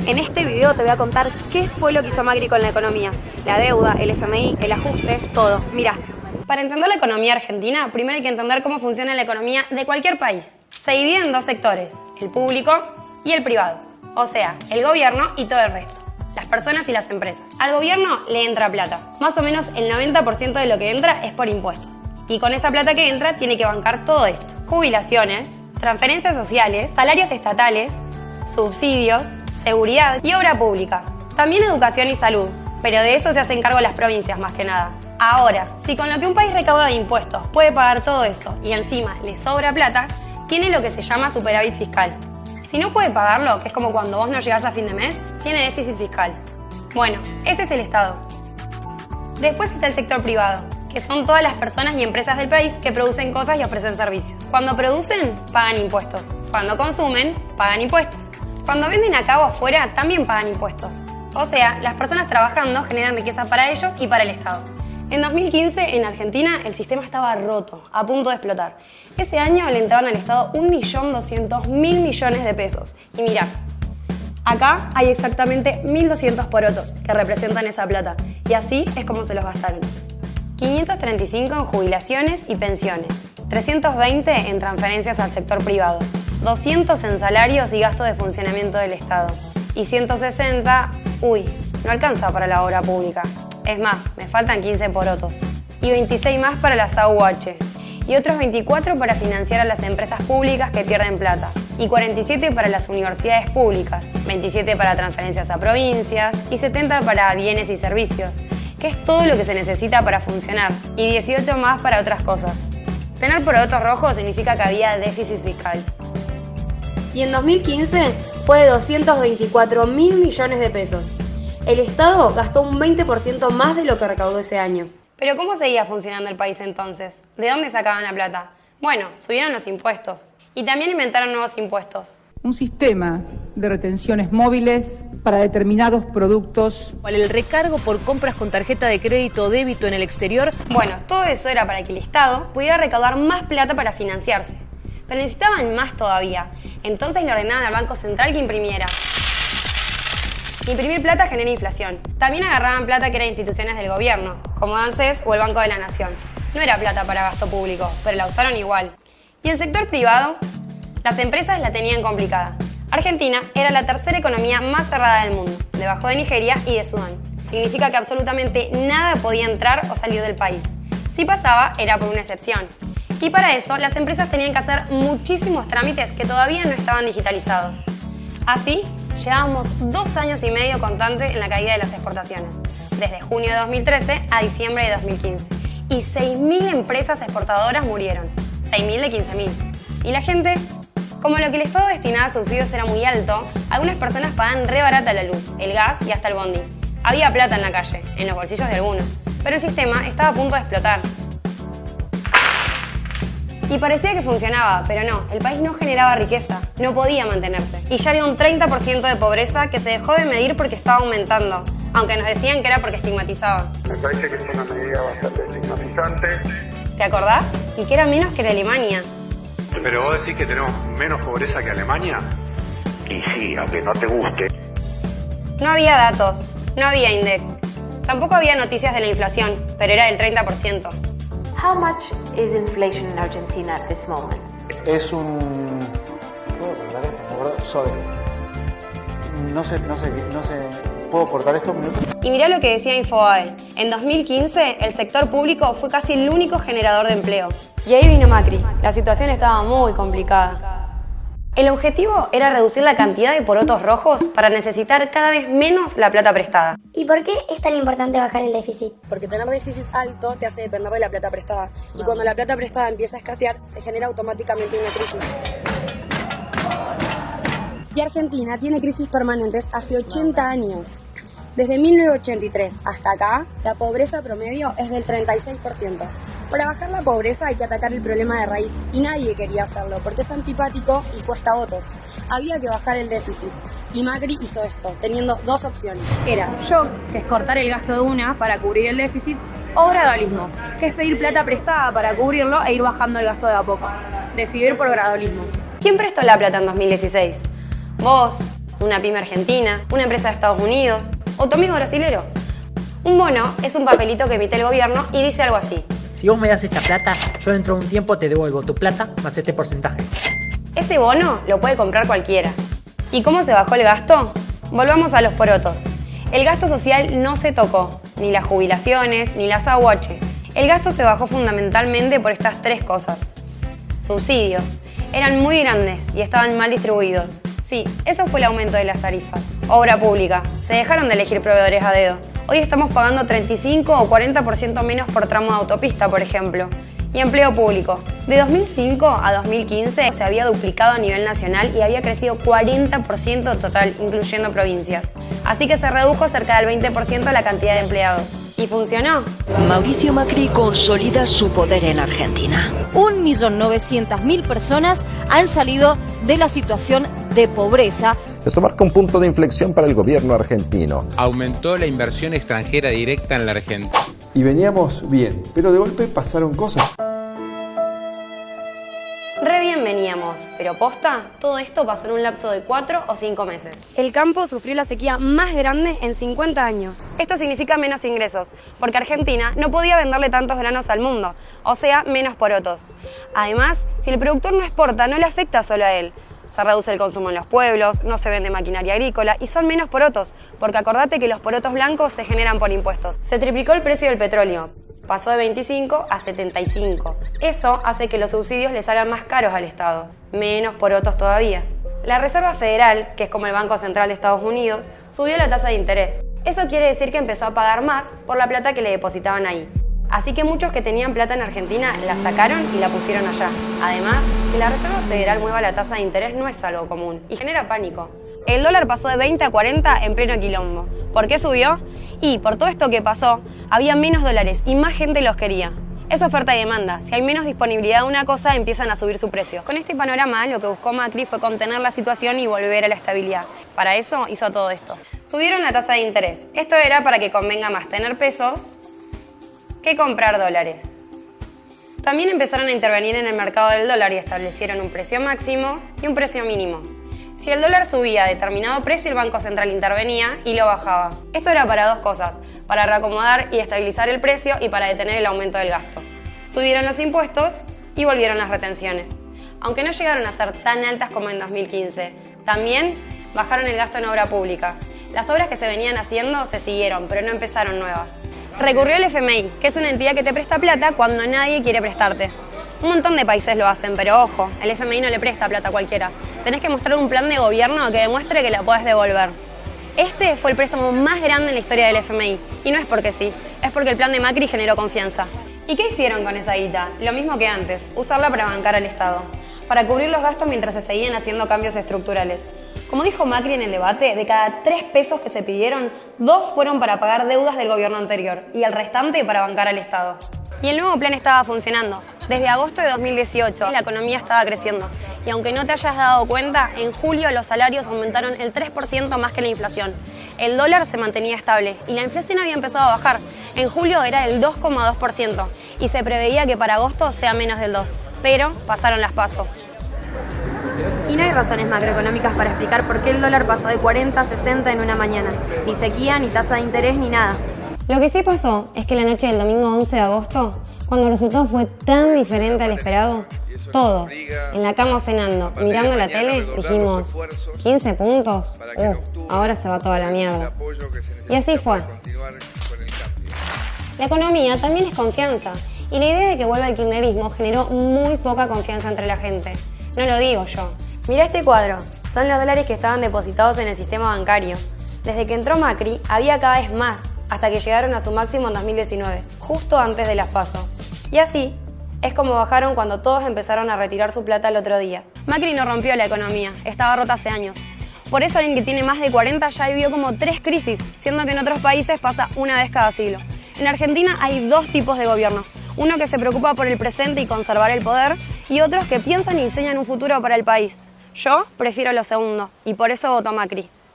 En este video te voy a contar qué fue lo que hizo Macri con la economía. La deuda, el FMI, el ajuste, todo. Mirá, para entender la economía argentina, primero hay que entender cómo funciona la economía de cualquier país. Se divide en dos sectores, el público y el privado. O sea, el gobierno y todo el resto. Las personas y las empresas. Al gobierno le entra plata. Más o menos el 90% de lo que entra es por impuestos. Y con esa plata que entra tiene que bancar todo esto. Jubilaciones, transferencias sociales, salarios estatales, subsidios, seguridad y obra pública. También educación y salud, pero de eso se hacen cargo las provincias más que nada. Ahora, si con lo que un país recauda de impuestos puede pagar todo eso y encima le sobra plata, tiene lo que se llama superávit fiscal. Si no puede pagarlo, que es como cuando vos no llegás a fin de mes, tiene déficit fiscal. Bueno, ese es el Estado. Después está el sector privado, que son todas las personas y empresas del país que producen cosas y ofrecen servicios. Cuando producen, pagan impuestos. Cuando consumen, pagan impuestos. Cuando venden acá o afuera, también pagan impuestos. O sea, las personas trabajando generan riqueza para ellos y para el Estado. En 2015, en Argentina, el sistema estaba roto, a punto de explotar. Ese año le entraban al Estado 1.200.000 millones de pesos. Y mirá, acá hay exactamente 1.200 porotos que representan esa plata. Y así es como se los gastaron. 535 en jubilaciones y pensiones, 320 en transferencias al sector privado, 200 en salarios y gastos de funcionamiento del Estado. Y 160, no alcanza para la obra pública. Es más, me faltan 15 porotos. Y 26 más para las AUH. Y otros 24 para financiar a las empresas públicas que pierden plata. Y 47 para las universidades públicas. 27 para transferencias a provincias. Y 70 para bienes y servicios, que es todo lo que se necesita para funcionar. Y 18 más para otras cosas. Tener porotos rojos significa que había déficit fiscal. Y en 2015 fue de 224.000 millones de pesos. El Estado gastó un 20% más de lo que recaudó ese año. Pero ¿cómo seguía funcionando el país entonces? ¿De dónde sacaban la plata? Bueno, subieron los impuestos. Y también inventaron nuevos impuestos. Un sistema de retenciones móviles para determinados productos. El recargo por compras con tarjeta de crédito o débito en el exterior. Bueno, todo eso era para que el Estado pudiera recaudar más plata para financiarse. Pero necesitaban más todavía. Entonces le ordenaban al Banco Central que imprimiera. Imprimir plata genera inflación. También agarraban plata que era de instituciones del gobierno, como ANSES o el Banco de la Nación. No era plata para gasto público, pero la usaron igual. Y el sector privado, las empresas la tenían complicada. Argentina era la tercera economía más cerrada del mundo, debajo de Nigeria y de Sudán. Significa que absolutamente nada podía entrar o salir del país. Si pasaba, era por una excepción. Y para eso, las empresas tenían que hacer muchísimos trámites que todavía no estaban digitalizados. Así, llevábamos 2 años y medio constante en la caída de las exportaciones, desde junio de 2013 a diciembre de 2015. Y 6.000 empresas exportadoras murieron, 6.000 de 15.000. Y la gente, como lo que el Estado destinaba a subsidios era muy alto, algunas personas pagaban re barata la luz, el gas y hasta el bondi. Había plata en la calle, en los bolsillos de algunos, pero el sistema estaba a punto de explotar. Y parecía que funcionaba, pero no, el país no generaba riqueza, no podía mantenerse. Y ya había un 30% de pobreza que se dejó de medir porque estaba aumentando, aunque nos decían que era porque estigmatizaban. Me parece que es una medida bastante estigmatizante. ¿Te acordás? Y que era menos que en Alemania. ¿Pero vos decís que tenemos menos pobreza que Alemania? Y sí, aunque no te guste. No había datos, no había INDEC. Tampoco había noticias de la inflación, pero era del 30%. How much is inflation in Argentina at this moment? Es un... No sé, ¿puedo cortar esto un minuto? Y mirá lo que decía Infobae. En 2015, el sector público fue casi el único generador de empleo. Y ahí vino Macri. La situación estaba muy complicada. El objetivo era reducir la cantidad de porotos rojos para necesitar cada vez menos la plata prestada. ¿Y por qué es tan importante bajar el déficit? Porque tener déficit alto te hace depender de la plata prestada. Y cuando la plata prestada empieza a escasear, se genera automáticamente una crisis. Y Argentina tiene crisis permanentes hace 80 años. Desde 1983 hasta acá, la pobreza promedio es del 36%. Para bajar la pobreza hay que atacar el problema de raíz y nadie quería hacerlo porque es antipático y cuesta votos. Había que bajar el déficit y Macri hizo esto, teniendo 2 opciones. Era shock, que es cortar el gasto de una para cubrir el déficit, o gradualismo, que es pedir plata prestada para cubrirlo e ir bajando el gasto de a poco. Decidir por gradualismo. ¿Quién prestó la plata en 2016? Vos, una pyme argentina, una empresa de Estados Unidos o tu amigo brasilero. Un bono es un papelito que emite el gobierno y dice algo así. Si vos me das esta plata, yo dentro de un tiempo te devuelvo tu plata más este porcentaje. Ese bono lo puede comprar cualquiera. ¿Y cómo se bajó el gasto? Volvamos a los porotos. El gasto social no se tocó, ni las jubilaciones, ni las AUH. El gasto se bajó fundamentalmente por estas tres cosas. Subsidios. Eran muy grandes y estaban mal distribuidos. Sí, eso fue el aumento de las tarifas. Obra pública. Se dejaron de elegir proveedores a dedo. Hoy estamos pagando 35 o 40% menos por tramo de autopista, por ejemplo. Y empleo público. De 2005 a 2015 se había duplicado a nivel nacional y había crecido 40% total, incluyendo provincias. Así que se redujo cerca del 20% la cantidad de empleados. ¿Y funcionó? Mauricio Macri consolida su poder en Argentina. 1.900.000 personas han salido de la situación de pobreza. Esto marca un punto de inflexión para el gobierno argentino. Aumentó la inversión extranjera directa en la Argentina. Y veníamos bien, pero de golpe pasaron cosas. Re bien veníamos, pero posta, todo esto pasó en un lapso de 4 o 5 meses. El campo sufrió la sequía más grande en 50 años. Esto significa menos ingresos, porque Argentina no podía venderle tantos granos al mundo, o sea, menos porotos. Además, si el productor no exporta, no le afecta solo a él. Se reduce el consumo en los pueblos, no se vende maquinaria agrícola y son menos porotos, porque acordate que los porotos blancos se generan por impuestos. Se triplicó el precio del petróleo, pasó de 25 a 75. Eso hace que los subsidios le salgan más caros al Estado, menos porotos todavía. La Reserva Federal, que es como el Banco Central de Estados Unidos, subió la tasa de interés. Eso quiere decir que empezó a pagar más por la plata que le depositaban ahí. Así que muchos que tenían plata en Argentina la sacaron y la pusieron allá. Además, que la Reserva Federal mueva la tasa de interés no es algo común y genera pánico. El dólar pasó de 20 a 40 en pleno quilombo. ¿Por qué subió? Y por todo esto que pasó, había menos dólares y más gente los quería. Es oferta y demanda. Si hay menos disponibilidad de una cosa, empiezan a subir su precio. Con este panorama, lo que buscó Macri fue contener la situación y volver a la estabilidad. Para eso hizo todo esto. Subieron la tasa de interés. Esto era para que convenga más tener pesos que comprar dólares. También empezaron a intervenir en el mercado del dólar y establecieron un precio máximo y un precio mínimo. Si el dólar subía a determinado precio, el Banco Central intervenía y lo bajaba. Esto era para dos cosas, para reacomodar y estabilizar el precio y para detener el aumento del gasto. Subieron los impuestos y volvieron las retenciones. Aunque no llegaron a ser tan altas como en 2015, también bajaron el gasto en obra pública. Las obras que se venían haciendo se siguieron, pero no empezaron nuevas. Recurrió el FMI, que es una entidad que te presta plata cuando nadie quiere prestarte. Un montón de países lo hacen, pero ojo, el FMI no le presta plata a cualquiera. Tenés que mostrar un plan de gobierno que demuestre que la podés devolver. Este fue el préstamo más grande en la historia del FMI. Y no es porque sí, es porque el plan de Macri generó confianza. ¿Y qué hicieron con esa guita? Lo mismo que antes, usarla para bancar al Estado. Para cubrir los gastos mientras se seguían haciendo cambios estructurales. Como dijo Macri en el debate, de cada 3 pesos que se pidieron, 2 fueron para pagar deudas del gobierno anterior y el restante para bancar al Estado. Y el nuevo plan estaba funcionando. Desde agosto de 2018 la economía estaba creciendo. Y aunque no te hayas dado cuenta, en julio los salarios aumentaron el 3% más que la inflación. El dólar se mantenía estable y la inflación había empezado a bajar. En julio era el 2,2% y se preveía que para agosto sea menos del 2%. Pero pasaron las PASO. Y no hay razones macroeconómicas para explicar por qué el dólar pasó de 40 a 60 en una mañana. Ni sequía, ni tasa de interés, ni nada. Lo que sí pasó es que la noche del domingo 11 de agosto, cuando el resultado fue tan diferente al esperado, todos, en la cama cenando, mirando la tele, dijimos, 15 puntos, ahora se va toda la mierda. Y así fue. La economía también es confianza, y la idea de que vuelva el kirchnerismo generó muy poca confianza entre la gente. No lo digo yo. Mirá este cuadro, son los dólares que estaban depositados en el sistema bancario. Desde que entró Macri, había cada vez más, hasta que llegaron a su máximo en 2019, justo antes de las PASO. Y así es como bajaron cuando todos empezaron a retirar su plata el otro día. Macri no rompió la economía, estaba rota hace años. Por eso alguien que tiene más de 40 ya vivió como 3 crisis, siendo que en otros países pasa una vez cada siglo. En Argentina hay 2 tipos de gobierno. Uno que se preocupa por el presente y conservar el poder, y otros que piensan y diseñan un futuro para el país. Yo prefiero lo segundo, y por eso voto a Macri.